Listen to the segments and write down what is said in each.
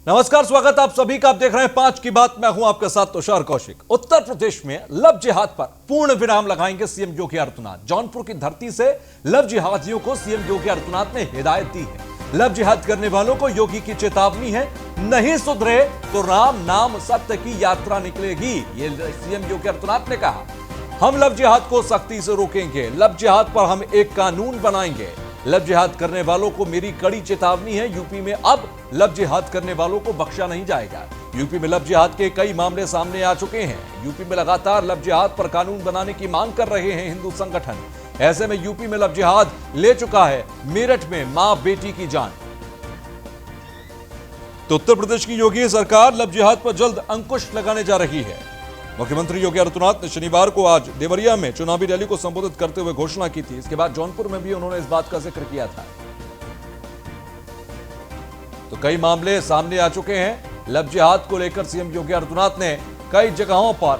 नमस्कार, स्वागत आप सभी का। आप देख रहे हैं 5 की बात। मैं हूं आपके साथ तुषार कौशिक। उत्तर प्रदेश में लव जिहाद पर पूर्ण विराम लगाएंगे सीएम योगी आदित्यनाथ। जौनपुर की धरती से लव जिहादियों को सीएम योगी आदित्यनाथ ने हिदायत दी है। लव जिहाद करने वालों को योगी की चेतावनी है, नहीं सुधरे तो राम नाम सत्य की यात्रा निकलेगी। ये सीएम योगी आदित्यनाथ ने कहा। हम लव जिहाद को सख्ती से रोकेंगे। लव जिहाद पर हम एक कानून बनाएंगे। लव जिहाद करने वालों को मेरी कड़ी चेतावनी है। यूपी में अब लव जिहाद करने वालों को बख्शा नहीं जाएगा। यूपी में लव जिहाद के कई मामले सामने आ चुके हैं। यूपी में लगातार लव जिहाद पर कानून बनाने की मांग कर रहे हैं हिंदू संगठन। ऐसे में यूपी में लव जिहाद ले चुका है मेरठ में मां बेटी की जान। तो उत्तर प्रदेश की योगी सरकार लव जिहाद पर जल्द अंकुश लगाने जा रही है। मुख्यमंत्री योगी आदित्यनाथ ने शनिवार को आज देवरिया में चुनावी रैली को संबोधित करते हुए घोषणा की थी। इसके बाद जौनपुर में भी उन्होंने इस बात का जिक्र किया था। तो कई मामले सामने आ चुके हैं। लव जिहाद को लेकर सीएम योगी आदित्यनाथ ने कई जगहों पर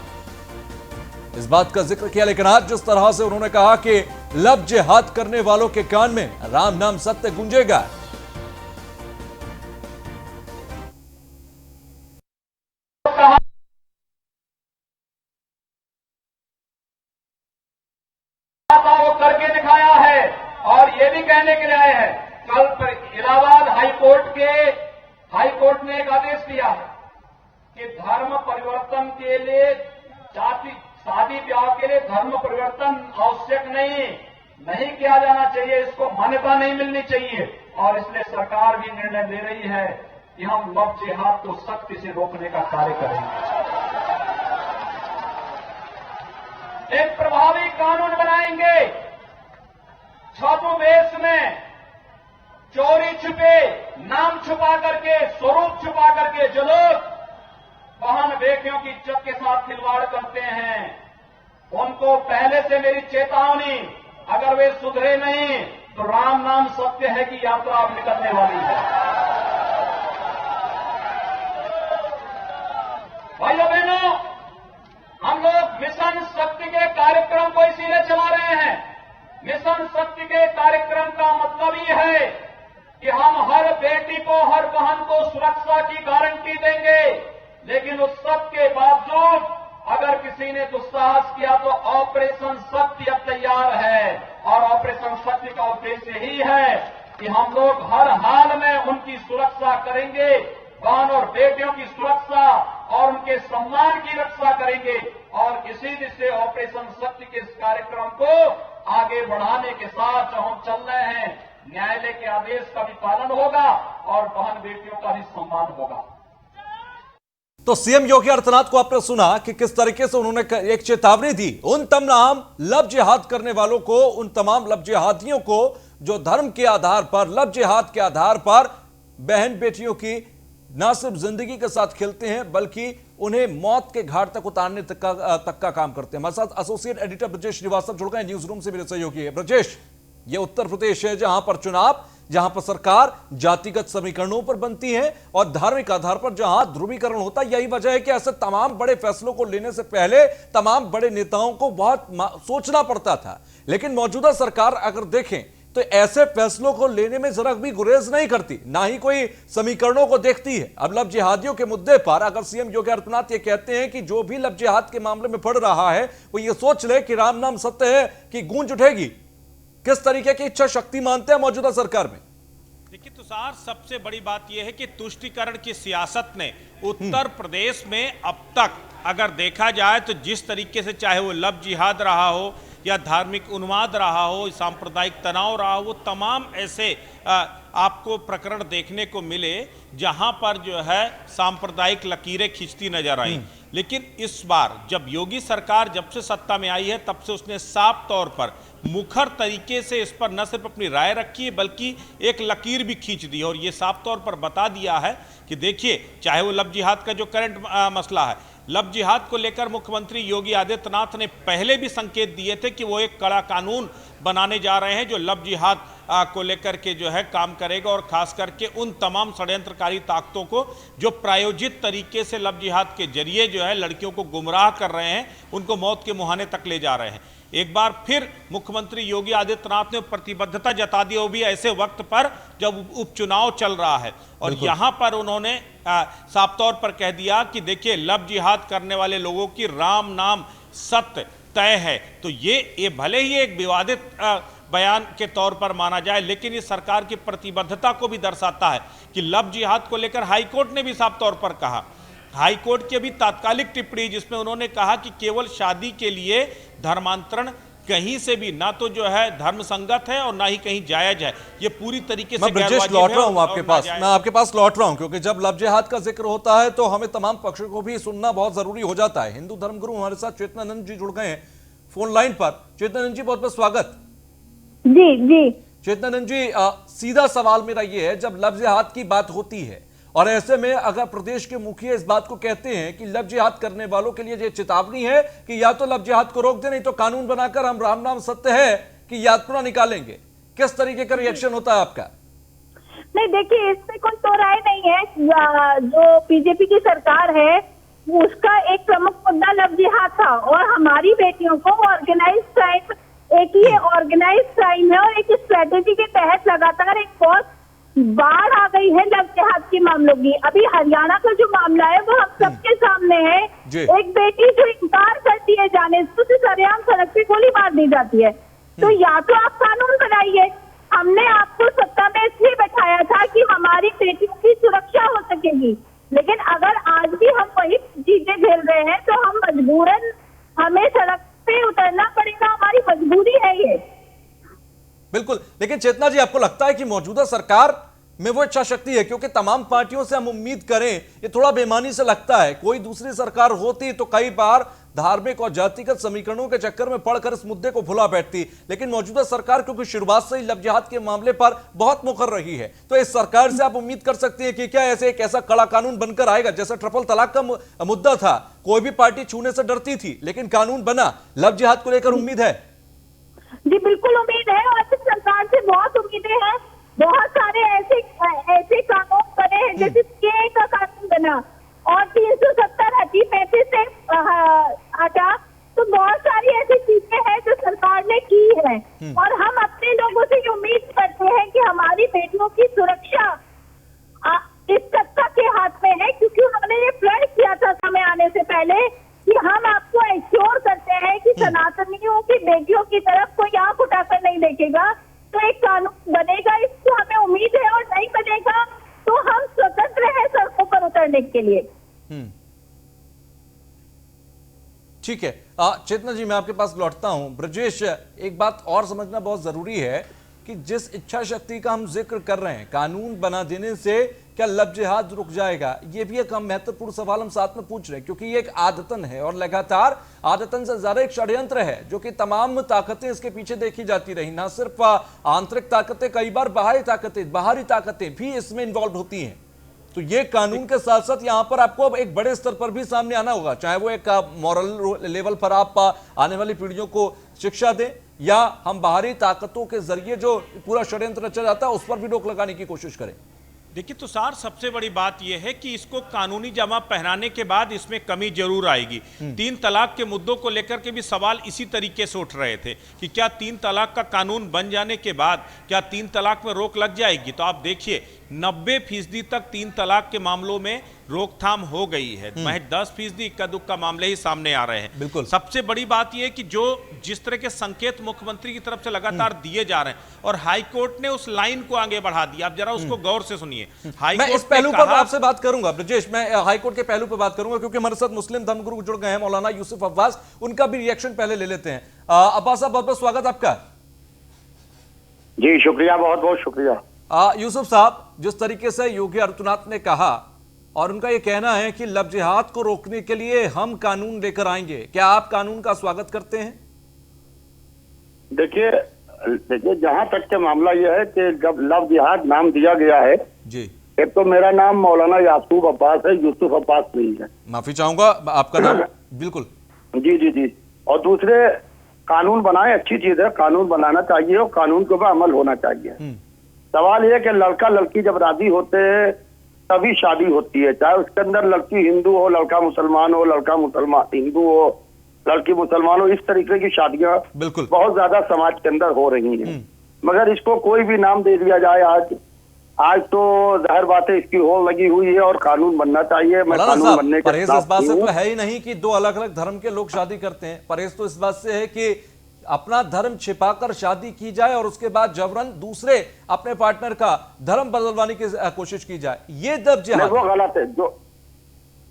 इस बात का जिक्र किया, लेकिन आज जिस तरह से उन्होंने कहा कि लव जिहाद करने वालों के कान में राम नाम सत्य गूंजेगा। वो करके दिखाया है और ये भी कहने के लिए आए हैं। कल इलाहाबाद हाईकोर्ट ने एक आदेश दिया है कि धर्म परिवर्तन के लिए शादी ब्याह के लिए धर्म परिवर्तन आवश्यक नहीं किया जाना चाहिए, इसको मान्यता नहीं मिलनी चाहिए। और इसलिए सरकार भी निर्णय ले रही है कि हम लव जिहाद को सख्ती से रोकने का कार्य करेंगे। एक प्रभावी कानून बनाएंगे। छद्मवेश में चोरी छुपे, नाम छुपा करके, स्वरूप छुपा करके जो लोग बहन बेटियों की इज्जत के साथ खिलवाड़ करते हैं, उनको पहले से मेरी चेतावनी, अगर वे सुधरे नहीं तो राम नाम सत्य है कि यात्रा अब निकलने वाली है। भाइयों बहनों, हम लोग मिशन शक्ति के कार्यक्रम को इसीलिए चला रहे हैं। मिशन शक्ति के कार्यक्रम का मतलब ये है कि हम हर बेटी को, हर बहन को सुरक्षा की गारंटी देंगे, लेकिन उस सब के बावजूद अगर किसी ने दुस्साहस किया तो ऑपरेशन शक्ति अब तैयार है। और ऑपरेशन शक्ति का उद्देश्य ही है कि हम लोग हर हाल में उनकी सुरक्षा करेंगे, बहन और बेटियों की सुरक्षा और उनके सम्मान की रक्षा करेंगे। और इसी से ऑपरेशन शक्ति के इस कार्यक्रम को आगे बढ़ाने के साथ जो हम चल रहे हैं, न्यायालय के आदेश का भी पालन होगा और बहन बेटियों का भी सम्मान होगा। तो सीएम योगी आदित्यनाथ को आपने सुना कि किस तरीके से उन्होंने एक चेतावनी दी उन तमाम लव जिहाद करने वालों को, उन तमाम लव जिहादियों को जो धर्म के आधार पर, लव जिहाद के आधार पर बहन बेटियों की न सिर्फ जिंदगी के साथ खेलते हैं बल्कि उन्हें मौत के घाट तक उतारने तक का काम करते हैं। हमारे साथ एसोसिएट एडिटर ब्रजेश श्रीवास्तव जुड़ गए न्यूज रूम से, मेरे सहयोगी है। ब्रजेश, ये उत्तर प्रदेश है जहां पर चुनाव, जहां पर सरकार जातिगत समीकरणों पर बनती है और धार्मिक आधार पर जहां ध्रुवीकरण होता है। यही वजह है कि ऐसे तमाम बड़े फैसलों को लेने से पहले तमाम बड़े नेताओं को बहुत सोचना पड़ता था। लेकिन मौजूदा सरकार अगर देखें तो ऐसे फैसलों को लेने में जरा भी गुरेज नहीं करती, ना ही कोई समीकरणों को देखती है। अब लव जिहादियों के मुद्दे पर अगर सीएम योगी आदित्यनाथ ये कहते हैं कि जो भी लव जिहाद के मामले में पड़ रहा है वो ये सोच ले कि राम नाम सत्य है कि गूंज उठेगी, किस तरीके की इच्छा शक्ति मानते हैं मौजूदा सरकार में? देखिए तुषार, सबसे बड़ी बात यह है कि तुष्टीकरण की सियासत ने उत्तर प्रदेश में अब तक अगर देखा जाए तो जिस तरीके से, चाहे वो लव जिहाद रहा हो या धार्मिक उन्माद रहा हो, सांप्रदायिक तनाव रहा हो, वो तमाम ऐसे आपको प्रकरण देखने को मिले जहां पर जो है सांप्रदायिक लकीरें खींचती नजर आई। लेकिन इस बार जब योगी सरकार जब से सत्ता में आई है तब से उसने साफ तौर पर मुखर तरीके से इस पर न सिर्फ अपनी राय रखी है बल्कि एक लकीर भी खींच दी और ये साफ तौर पर बता दिया है कि देखिए, चाहे वो लव जिहाद का जो करंट मसला है, लव जिहाद को लेकर मुख्यमंत्री योगी आदित्यनाथ ने पहले भी संकेत दिए थे कि वो एक कड़ा कानून बनाने जा रहे हैं जो लव जिहाद को लेकर के जो है काम करेगा और खास करके उन तमाम षड्यंत्रकारी ताकतों को जो प्रायोजित तरीके से लव जिहाद के जरिए जो है लड़कियों को गुमराह कर रहे हैं, उनको मौत के मुहाने तक ले जा रहे हैं। एक बार फिर मुख्यमंत्री योगी आदित्यनाथ ने प्रतिबद्धता जता दी, वो भी ऐसे वक्त पर जब उपचुनाव चल रहा है। और यहां पर उन्होंने साफ तौर पर कह दिया कि देखिए, लव जिहाद करने वाले लोगों की राम नाम सत्य तय है। तो ये भले ही एक विवादित बयान के तौर पर माना जाए, लेकिन ये सरकार की प्रतिबद्धता को भी दर्शाता है कि लव जिहाद को लेकर हाईकोर्ट ने भी साफ तौर पर कहा, हाईकोर्ट की भी तात्कालिक टिप्पणी जिसमें उन्होंने कहा कि केवल शादी के लिए धर्मांतरण कहीं से भी ना तो जो है धर्म संगत है और ना ही कहीं जायज है। ये पूरी तरीके से ब्रजेश लौट रहा हूं आपके पास, मैं आपके पास लौट रहा हूं, क्योंकि जब लव जिहाद का जिक्र होता है तो हमें तमाम पक्षों को भी सुनना बहुत जरूरी हो जाता है। हिंदू धर्मगुरु हमारे साथ चेतनानंद जी जुड़ गए हैं फोन लाइन पर। चेतनानंद जी, बहुत बहुत स्वागत। जी जी चेतनानंद जी, सीधा सवाल मेरा ये है, जब लव जिहाद की बात होती है और ऐसे में अगर प्रदेश के मुखिया इस बात को कहते हैं कि लव जिहाद करने वालों के लिए ये चेतावनी है कि या तो लव जिहाद को रोक दे, नहीं तो कानून बनाकर हम राम नाम सत्य है कि यात्रा निकालेंगे, किस तरीके का रिएक्शन होता है आपका? नहीं, देखिए, इसमें कोई तो राय नहीं है। जो बीजेपी की सरकार है उसका एक प्रमुख मुद्दा लव जिहाद था, और हमारी बेटियों को ऑर्गेनाइज क्राइम, एक ही ऑर्गेनाइज क्राइम है और एक स्ट्रेटेजी के तहत लगातार एक बहुत बाढ़ आ गई है लव जिहाद के मामलों की। अभी हरियाणा का जो मामला है वो हम सबके सामने है। एक बेटी जो इनकार करती है जाने से, उसे सरेआम सड़क पे गोली मार दी जाती है। तो या तो आप कानून बनाइए, हमने आपको सत्ता में इसलिए बैठाया था कि हमारी बेटियों की सुरक्षा हो सकेगी, लेकिन अगर आज भी हम वही चीजें झेल रहे हैं तो हम मजबूरन, हमें सड़क पे उतरना पड़ेगा, हमारी मजबूरी है ये। बिल्कुल, लेकिन चेतना जी, आपको लगता है कि मौजूदा सरकार में वो इच्छा शक्ति है? क्योंकि तमाम पार्टियों से हम उम्मीद करें, ये थोड़ा बेईमानी से लगता है। कोई दूसरी सरकार होती तो कई बार धार्मिक और जातिगत समीकरणों के चक्कर में पड़कर इस मुद्दे को भुला बैठती, लेकिन मौजूदा सरकार क्योंकि शुरुआत से ही लव जिहाद के मामले पर बहुत मुखर रही है, तो इस सरकार से आप उम्मीद कर सकती हैं कि क्या ऐसे एक ऐसा कड़ा कानून बनकर आएगा? जैसा ट्रिपल तलाक का मुद्दा था, कोई भी पार्टी छूने से डरती थी, लेकिन कानून बना। लव जिहाद को लेकर उम्मीद है? जी बिल्कुल उम्मीद है, और इस सरकार से बहुत उम्मीदें हैं। बहुत सारे ऐसे कानून बने हैं, जैसे सीएए का कानून बना और 370 हटी 35 से हटा, तो बहुत सारी ऐसी चीजें हैं जो सरकार ने की है। और हम अपने लोगों से उम्मीद करते हैं कि हमारी बेटियों की सुरक्षा इस सत्ता के हाथ में है, क्योंकि उन्होंने ये प्रण किया था समय आने से पहले कि हम आपको एश्योर करते हैं कि सनातनियों की बेटियों की तरफ कोई आंख उठाकर नहीं देखेगा। तो एक कानून बनेगा, इसको हमें उम्मीद है, और नहीं बनेगा तो हम स्वतंत्र हैं सड़कों पर उतरने के लिए। ठीक है, चेतना जी, मैं आपके पास लौटता हूं। ब्रजेश, एक बात और समझना बहुत जरूरी है कि जिस इच्छा शक्ति का हम जिक्र कर रहे हैं, कानून बना देने से क्या लव जिहाद रुक जाएगा? ये भी एक महत्वपूर्ण सवाल हम साथ में पूछ रहे हैं, क्योंकि ये एक आदतन है और लगातार आदतन से ज्यादा एक षड्यंत्र है, जो कि तमाम ताकतें इसके पीछे देखी जाती रही। ना सिर्फ आंतरिक ताकतें, कई बार बाहरी ताकतें भी इसमें इन्वॉल्व होती हैं। तो ये कानून के साथ साथ यहाँ पर आपको अब एक बड़े स्तर पर भी सामने आना होगा, चाहे वो एक मॉरल लेवल पर आप आने वाली पीढ़ियों को शिक्षा दें, या हम बाहरी ताकतों के जरिए जो पूरा षड्यंत्र रचा जाता है उस पर भी रोक लगाने की कोशिश करें। देखिए तुषार, सबसे बड़ी बात यह है कि इसको कानूनी जमा पहनाने के बाद इसमें कमी जरूर आएगी। 3 तलाक के मुद्दों को लेकर के भी सवाल इसी तरीके से उठ रहे थे कि क्या 3 तलाक का कानून बन जाने के बाद क्या 3 तलाक में रोक लग जाएगी? तो आप देखिए 90% तक 3 तलाक के मामलों में रोकथाम हो गई है, महज 10% इक्का दुक्का मामले ही सामने आ रहे हैं। बिल्कुल, सबसे बड़ी बात यह है कि जो जिस तरह के संकेत मुख्यमंत्री की तरफ से लगातार दिए जा रहे हैं, और हाईकोर्ट ने उस लाइन को आगे बढ़ा दिया। आप जरा उसको गौर से सुनिए। मैं इस पहलू पर आपसे बात करूंगा ब्रजेश, मैं हाईकोर्ट के पहलू पर बात करूंगा, क्योंकि हमारे साथ मुस्लिम धर्मगुरु जुड़ गए हैं, मौलाना यूसुफ अब्बास, उनका भी रिएक्शन पहले ले लेते हैं। अब्बास साहब, बहुत बहुत स्वागत आपका। जी शुक्रिया, बहुत बहुत शुक्रिया। यूसुफ साहब, जिस तरीके से योगी आदित्यनाथ ने कहा और उनका यह कहना है कि लव जिहाद को रोकने के लिए हम कानून लेकर आएंगे, क्या आप कानून का स्वागत करते हैं? देखिए जहां तक के मामला यह है कि जब लव जिहाद नाम दिया गया है जी, एक तो मेरा नाम मौलाना यासूब अब्बास है, यूसुफ अब्बास नहीं है। माफी चाहूंगा, आपका नाम। बिल्कुल जी जी जी। और दूसरे, कानून बनाए अच्छी चीज है, कानून बनाना चाहिए और कानून के ऊपर अमल होना चाहिए। सवाल यह कि लड़का लड़की जब राजी होते हैं तभी शादी होती है, चाहे उसके अंदर लड़की हिंदू हो, लड़का मुसलमान हो, लड़का मुसलमान हिंदू हो, लड़की मुसलमानों, इस तरीके की शादियां बिल्कुल बहुत ज्यादा समाज के अंदर हो रही हैं। मगर इसको कोई भी नाम दे दिया जाए, आज तो जाहिर बात है इसकी होड़ लगी हुई है और कानून बनना चाहिए। मैं मौलाना कानून साहब, बनने के परहेज इस खिलाफ बात से नहीं तो हूं। है ही नहीं कि दो अलग अलग धर्म के लोग शादी करते हैं। परहेज तो इस बात से है कि अपना धर्म छिपाकर शादी की जाए और उसके बाद जबरन दूसरे अपने पार्टनर का धर्म बदलवाने की कोशिश की जाए। ये जब नहीं, जिहाद वो गलत है,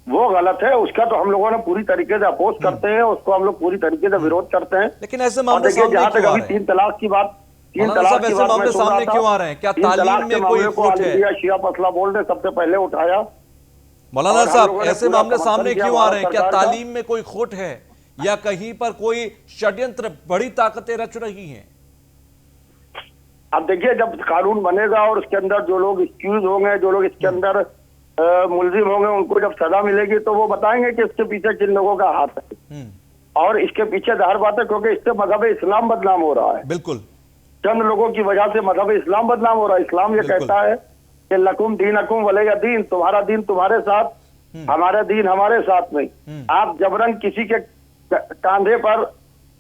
वो गलत है। उसका तो हम लोगों ने पूरी तरीके से अपोज करते हैं, उसको हम लोग पूरी तरीके से विरोध करते हैं। लेकिन ऐसे और मामले देखिए, सामने जहां तक क्यों आ अभी रहे हैं? 3 तलाक की बात, 3 मौलाना तलाक साहब, की ऐसे बात मैं मामले सुन रहा सामने था। क्यों आ रहे हैं? क्या 3 तालीम तलाक में के कोई मामले को खोट है? आलिया शिया मसला बोर्ड ने सबसे पहले उठाया। मौलाना और हम साहब, लोगों ने ऐसे पूरा मामले समर्थन सामने किया क्यों आ भारत रहे हैं? क्या सरकार का। तालीम में कोई खोट है या कहीं पर कोई षड्यंत्र बड़ी ताकतें रच रही हैं? अब देखिए, जब कानून बनेगा और उसके अंदर जो लोग एक्यूज होंगे, जो लोग इसके अंदर मुलजिम होंगे, उनको जब सजा मिलेगी तो वो बताएंगे कि इसके पीछे किन लोगों का हाथ है। और इसके पीछे जाहिर बात है, क्योंकि इससे मजहब इस्लाम बदनाम हो रहा है। बिल्कुल चंद लोगों की वजह से मजहब इस्लाम बदनाम हो रहा है। इस्लाम ये बिल्कुल। कहता है कि लकुम दीनकुम वलिया दीन, तुम्हारा दीन तुम्हारे साथ, हमारा दीन हमारे साथ में। आप जबरन किसी के कांधे पर,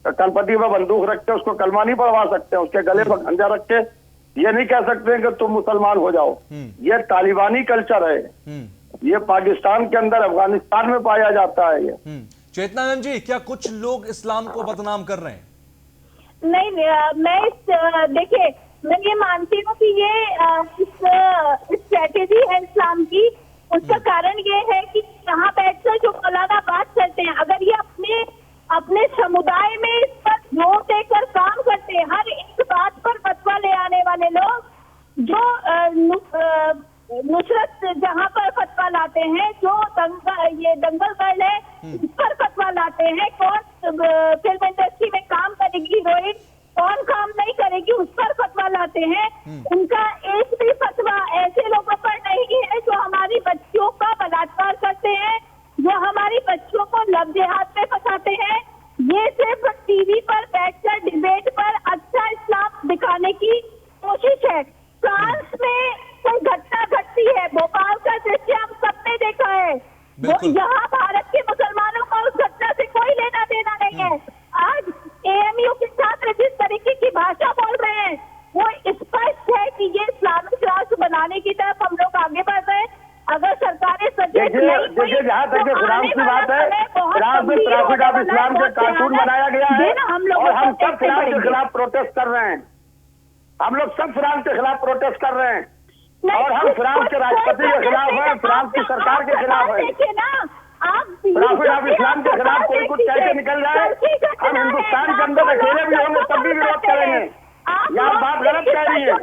कनपटी पर बंदूक रख के उसको कलमा नहीं पढ़वा सकते, उसके गले पर खंजा रख के ये नहीं कह सकते कि तुम मुसलमान हो जाओ। ये तालिबानी कल्चर है, ये पाकिस्तान के अंदर, अफगानिस्तान में पाया जाता है ये। चेतनानंद जी, क्या कुछ लोग इस्लाम को बदनाम कर रहे हैं? नहीं, मैं देखिए, मैं ये मानती हूँ कि ये स्ट्रेटेजी है इस्लाम की। उसका कारण ये है कि यहाँ बैठकर जो मौलाना बात करते हैं, अगर ये अपने समुदाय में इस पर जोर देकर काम करते हैं, हर इस बात पर फतवा ले आने वाले लोग, जो नुसरत जहाँ पर फतवा लाते हैं, जो दंगल गर्ल है उस पर फतवा लाते हैं, कौन फिल्म इंडस्ट्री में काम करेगी हीरोइन, कौन काम नहीं करेगी, उस पर फतवा लाते हैं। उनका एक भी फतवा ऐसे लोगों पर नहीं है जो हमारी बच्चियों का बलात्कार करते हैं, जो हमारी बच्चियों को लव जिहाद में फंसाते हैं। ये सिर्फ टीवी पर बैठकर डिबेट पर अच्छा इस्लाम दिखाने की कोशिश है। फ्रांस में कोई घटना घटती है, भोपाल का दृश्य हम सबने देखा है। यहाँ भारत के मुसलमानों को उस घटना से कोई लेना देना नहीं है। आज एएमयू के छात्र जिस तरीके की भाषा बोल रहे हैं, वो स्पष्ट है कि ये इस्लामिक राष्ट्र बनाने की तरफ हम लोग आगे बढ़ रहे हैं। अगर सरकारें सचेत नहीं हुई, देखिए, जहाँ तक तो फ्रांस की बात है, फ्रांस में ट्रैफिक ऑफ इस्लाम के कानून बनाया गया है और हम सब फ्रांस के खिलाफ प्रोटेस्ट कर रहे हैं। हम लोग सब फ्रांस के खिलाफ प्रोटेस्ट कर रहे हैं और हम फ्रांस के राष्ट्रपति के खिलाफ हैं, फ्रांस की सरकार के खिलाफ है। ट्रैफिक ऑफ इस्लाम के खिलाफ कोई कुछ कैसे निकल जाए, हम हिंदुस्तान के अंदर अकेले भी होंगे तब भी विरोध करेंगे। यार, बात गलत कह रही है।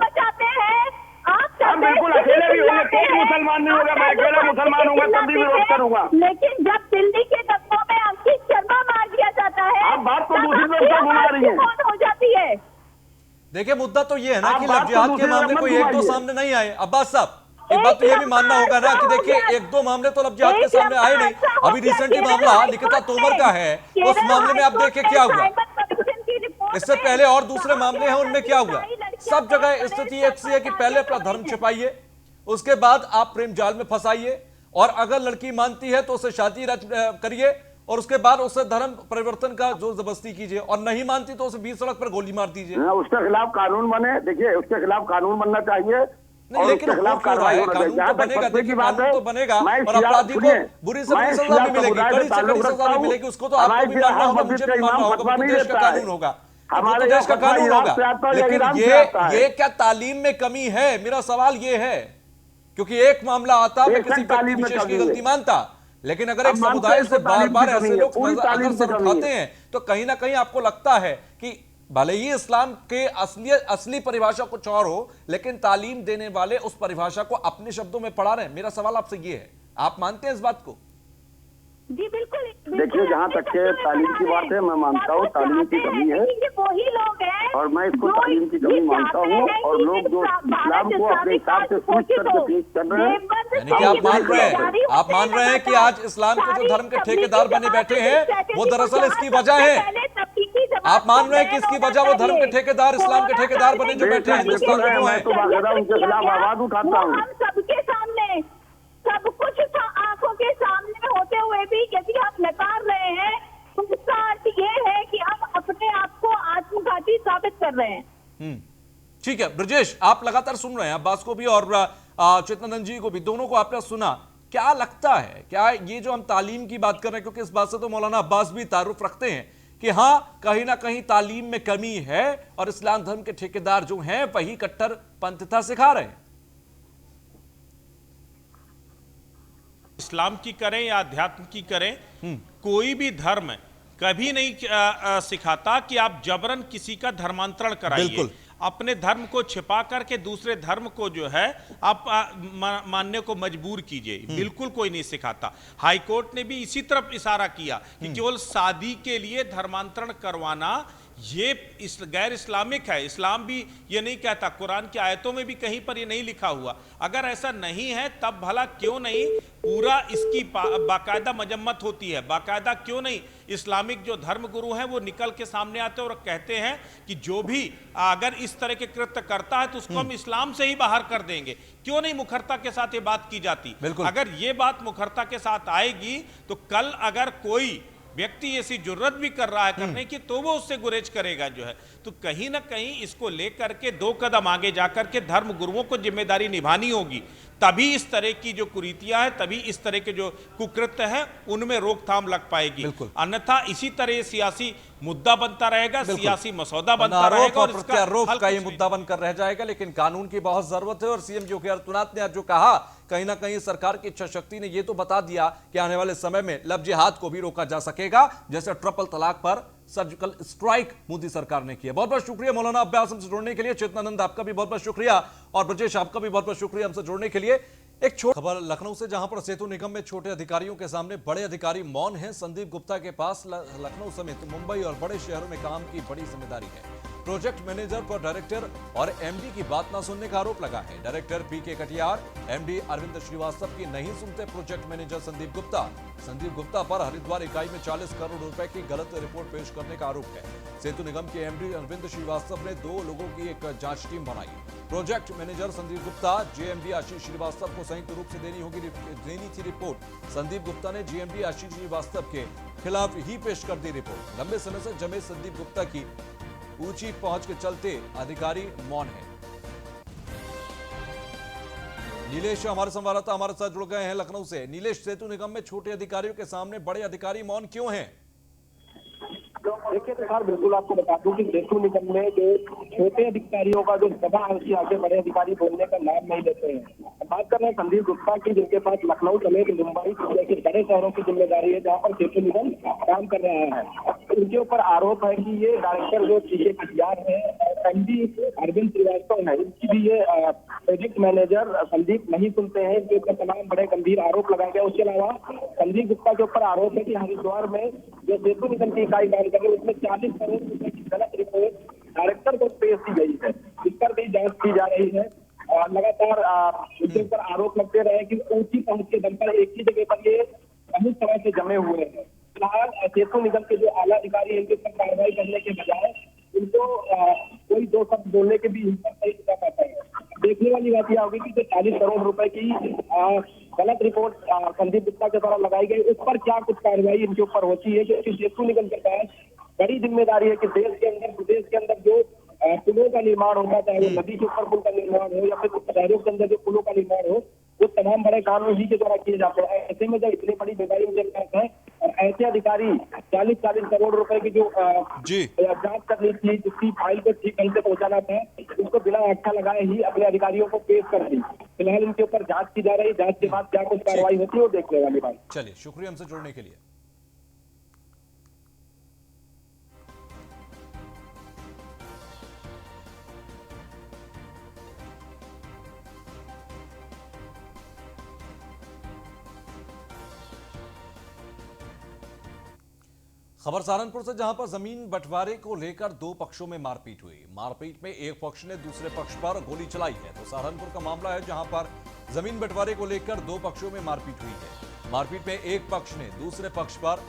हम बिल्कुल अकेले भी होंगे तो भी मुसलमान नहीं होगा, मैं अकेला मुसलमान होगा तब भी विरोध करूंगा। लेकिन जब दिल्ली के दंगों में अंकित शर्मा मार दिया जाता है, आप बात को दूसरी लोग को घुमा रही है। हो जाती है। देखिए, मुद्दा तो ये है ना आप कि बात लव जिहाद तो के दूसरे मामले मत कोई एक दो घुमाइए। सामने नहीं आए। अब्बास साहब, एक बात तो ये भी मानना होगा ना कि देखिए, एक दो मामले तो लव जिहाद के सामने आए नहीं। अभी रिसेंटली मामला निकिता तोमर का है, उस मामले में आप देखिए क्या हुआ। इससे पहले और दूसरे मामले हैं, उनमें क्या हुआ? सब जगह स्थिति एक सी है कि पहले अपना धर्म छिपाइए, उसके बाद आप प्रेम जाल में फंसाइए, और अगर लड़की मानती है तो उसे शादी करिए, और उसके बाद उससे धर्म परिवर्तन का जोर जबरदस्ती कीजिए, और नहीं मानती तो उसे बीच सड़क पर गोली मार दीजिए। उसके खिलाफ कानून बने। देखिए, उसके खिलाफ कानून बनना चाहिए। नहीं, लेकिन हो क्यों रहा है? कानून तो बनेगा, देखिए, कानून तो बनेगा और अपराधी को बुरी से बुरी सजा भी मिलेगी, कड़ी से कड़ी सजा भी मिलेगी। उसको तो आपको भी मानना होगा, मुझे भी मानना होगा, वो देश का कानून होगा, हमारे देश का कानून होगा। लेकिन ये क्या तालीम में कमी है? मेरा सवाल ये है, क्योंकि एक मामला आता, मैं किसी व्यक्ति विशेष की गलती मानता, लेकिन अगर एक समुदाय से बार बार ऐसे लोग अगर सर उठाते हैं तो कहीं ना कहीं आपको लगता है कि भले ही इस्लाम के असली परिभाषा कुछ और हो, लेकिन तालीम देने वाले उस परिभाषा को अपने शब्दों में पढ़ा रहे हैं। मेरा सवाल आपसे ये है, आप मानते हैं इस बात को? जी बिल्कुल। देखिए, जहाँ तक के तालीम की बात है, मैं मानता हूँ तालीम की कमी है, वही लोग हैं और मैं इसको तालीम की कमी मानता हूँ। और लोग जो इस्लाम को अपने हिसाब से स्विच करके पेश कर रहे हैं, यानी कि आप मान रहे हैं कि आज इस्लाम के जो धर्म के ठेकेदार बने बैठे हैं, वो दरअसल इसकी वजह है। आप मान रहे हैं कि इसकी वजह वो धर्म के ठेकेदार, इस्लाम के ठेकेदार बने जो बैठे हैं हिंदुस्तान में, वो मैं तो बाकायदा उनके खिलाफ आवाज उठाता हूँ। हम सबके सामने सब कुछ आंखों के सामने होते हुए भी यदि हम नकार रहे हैं तो उसका अर्थ कर रहे हैं। ठीक है ब्रजेश, आप लगातार सुन रहे हैं अब्बास को भी और चित्तरंजन जी को भी, दोनों को आपने सुना। क्या लगता है, क्या ये जो हम तालीम की बात कर रहे हैं, क्योंकि इस बात से तो मौलाना अब्बास भी तारुफ रखते हैं कि हाँ कहीं ना कहीं तालीम में कमी है और इस्लाम धर्म के ठेकेदार जो हैं वही कट्टरपंथीता सिखा रहे हैं। इस्लाम की करें या अध्यात्म की करें, कोई भी धर्म कभी नहीं सिखाता कि आप जबरन किसी का धर्मांतरण कराइए, अपने धर्म को छिपा करके दूसरे धर्म को जो है आप मानने को मजबूर कीजिए, बिल्कुल कोई नहीं सिखाता। हाईकोर्ट ने भी इसी तरफ इशारा किया कि केवल शादी के लिए धर्मांतरण करवाना ये गैर इस्लामिक है। इस्लाम भी ये नहीं कहता, कुरान की आयतों में भी कहीं पर ये नहीं लिखा हुआ। अगर ऐसा नहीं है तब भला क्यों नहीं पूरा इसकी बाकायदा मजम्मत होती है, बाकायदा क्यों नहीं इस्लामिक जो धर्म गुरु हैं वो निकल के सामने आते हैं और कहते हैं कि जो भी अगर इस तरह के कृत्य करता है तो उसको हम इस्लाम से ही बाहर कर देंगे। क्यों नहीं मुखरता के साथ ये बात की जाती? अगर ये बात मुखरता के साथ आएगी तो कल अगर कोई व्यक्ति ऐसी जुर्रत भी कर रहा है करने की तो वो उससे गुरेज करेगा जो है। तो कहीं ना कहीं इसको लेकर के 2 कदम आगे जाकर के धर्म गुरुओं को जिम्मेदारी निभानी होगी, तभी इस तरह की जो कुरीतियां हैं, तभी इस तरह के जो कुकृत्य हैं उनमें रोकथाम लग पाएगी। अन्यथा इसी तरह सियासी मुद्दा बनता रहेगा, सियासी मसौदा बनता रहेगा और प्रत्यारोप का ये मुद्दा बनकर रह जाएगा। लेकिन कानून की बहुत जरूरत है और सीएम योगी आदित्यनाथ ने आज जो कहा, कहीं ना कहीं सरकार की इच्छा शक्ति ने ये तो बता दिया कि आने वाले समय में लव जिहाद को भी रोका जा सकेगा, जैसे ट्रिपल तलाक पर सर्जिकल स्ट्राइक मोदी सरकार ने किया। बहुत बहुत शुक्रिया मौलाना अब्बास हमसे जुड़ने के लिए, चेतनानंद आपका भी बहुत बहुत शुक्रिया और ब्रजेश आपका भी बहुत बहुत शुक्रिया हमसे जुड़ने के लिए। एक छोटी खबर लखनऊ से, जहां पर सेतु निगम में छोटे अधिकारियों के सामने बड़े अधिकारी मौन हैं। संदीप गुप्ता के पास लखनऊ समेत मुंबई और बड़े शहरों में काम की बड़ी जिम्मेदारी है। प्रोजेक्ट मैनेजर पर डायरेक्टर और एमडी की बात ना सुनने का आरोप लगा है। डायरेक्टर पीके कटियार, एमडी अरविंद श्रीवास्तव की नहीं सुनते प्रोजेक्ट मैनेजर संदीप गुप्ता। संदीप गुप्ता पर हरिद्वार इकाई में 40 करोड़ रुपए की गलत रिपोर्ट पेश करने का आरोप है। सेतु निगम के एमडी अरविंद श्रीवास्तव ने 2 लोगों की एक जांच टीम बनाई। Project manager Sandeep Gupta, JMD Ashish Srivastava को संयुक्त रूप से देनी थी रिपोर्ट। संदीप गुप्ता ने जेएमडी आशीष श्रीवास्तव के खिलाफ ही पेश कर दी रिपोर्ट। लंबे समय से जमे संदीप गुप्ता की ऊंची पहुंच के चलते अधिकारी मौन है। नीलेश हमारे संवाददाता हमारे साथ जुड़ गए हैं लखनऊ से। नीलेश, सेतु निगम में छोटे अधिकारियों के सामने बड़े अधिकारी मौन क्यों हैं? देखिए तो सर, बिल्कुल आपको बता दूं कि सेतु निगम में जो छोटे अधिकारियों का जो सभा है उसके आगे बड़े अधिकारी बोलने का नाम नहीं लेते हैं। बात कर रहे हैं संदीप गुप्ता की, जिनके पास लखनऊ समेत मुंबई जैसे बड़े शहरों की जिम्मेदारी है, जहाँ पर सेतु निगम काम कर रहे हैं। उनके ऊपर आरोप है कि ये डायरेक्टर जो पीके कटियार है, एमडी अरविंद श्रीवास्तव है, इनकी भी ये प्रोजेक्ट मैनेजर संदीप नहीं सुनते हैं। इनके ऊपर तमाम बड़े गंभीर आरोप लगाए गए। उसके अलावा संदीप गुप्ता के ऊपर आरोप है कि हरिद्वार में जो सेतु निगम की इकाई काम कर रही है उसमें 40 करोड़ रुपए की गलत रिपोर्ट डायरेक्टर को पेश की गई है। इस पर भी जांच की जा रही है। लगातार उसके ऊपर आरोप लगते रहे कि ऊंची पहुंच के दम पर एक ही जगह पर ये बहुत समय से जमे हुए हैं। फिलहाल सेतु निगम के जो आला अधिकारी हैं, इनके ऊपर कार्रवाई करने के बजाय इनको कोई 2 शब्द बोलने के भी हिम्मत नहीं जुटा पाता है। देखने वाली बात यह होगी कि जो 40 करोड़ रुपए की गलत रिपोर्ट संदीप गुप्ता के द्वारा लगाई गई, उस पर क्या कुछ कार्रवाई इनके ऊपर होती है, क्योंकि सेतु निगम के पास बड़ी जिम्मेदारी है कि देश के अंदर प्रदेश के अंदर जो पुलों का निर्माण होगा, चाहे वो नदी के ऊपर पुल का निर्माण हो या फिर शहरों के अंदर जो पुलों का निर्माण हो, वो तमाम बड़े काम इसी के द्वारा किए जाते हैं। ऐसे में जब इतनी बड़ी बेदारी उनके पास है और ऐसे अधिकारी 40 करोड़ रुपए की जो जांच करनी थी, जिसकी फाइल को ठीक ढंग से पहुंचाना था, उसको बिना अट्ठा लगाए ही अपने अधिकारियों को पेश कर दी। फिलहाल इनके ऊपर जांच की जा रही। जांच के बाद क्या कुछ कार्रवाई होती है वो देखने वाली बात। चलिए, शुक्रिया हमसे जुड़ने के लिए। खबर सहारनपुर से, जहां पर जमीन बंटवारे को लेकर 2 पक्षों में मारपीट हुई। मारपीट में एक पक्ष ने दूसरे पक्ष पर गोली चलाई है। तो सहारनपुर का मामला है, जहां पर जमीन बंटवारे को लेकर 2 पक्षों में मारपीट हुई है। मारपीट में एक पक्ष ने दूसरे पक्ष पर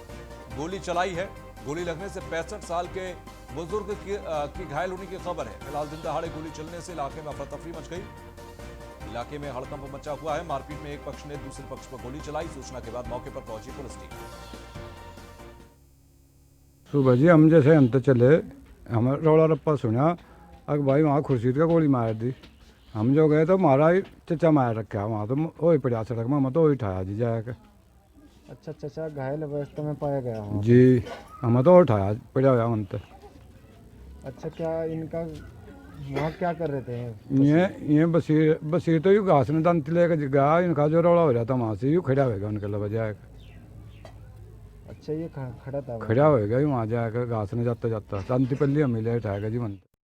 गोली चलाई है। गोली लगने से 65 साल के बुजुर्ग की घायल होने की खबर है। फिलहाल दिन दहाड़े गोली चलने से इलाके में अफरा तफरी मच गई। इलाके में हड़कंप मचा हुआ है। मारपीट में एक पक्ष ने दूसरे पक्ष पर गोली चलाई। सूचना के बाद मौके पर पहुंची पुलिस टीम। सुबह जी हम जैसे अंत चले, हमें रौला रप्पा सुना अगर भाई वहाँ खुर्शीद का गोली मार दी। हम जो गए तो हमारा ही चचा मार रखा वहाँ, तो वही पड़ा सड़क में, हम तो वही उठाया जी जाकर। अच्छा, चचा घायल अवस्था में पाया गया वहाँ। जी, हम तो उठाया पड़ा हुआ उन तक। अच्छा, क्या इनका वहाँ क्या कर रहे थे? ये बसीर तो यू घास में दंत लेकर गया, इनका जो रौला हो रहा था वहाँ से यू खड़ा होगा उनके लगा जाकर। अच्छा, ये खड़ा था? खड़ा होगा वहाँ जाकर घास में जाता जाता दंत पल्ली हम ले उठाएगा जी मन।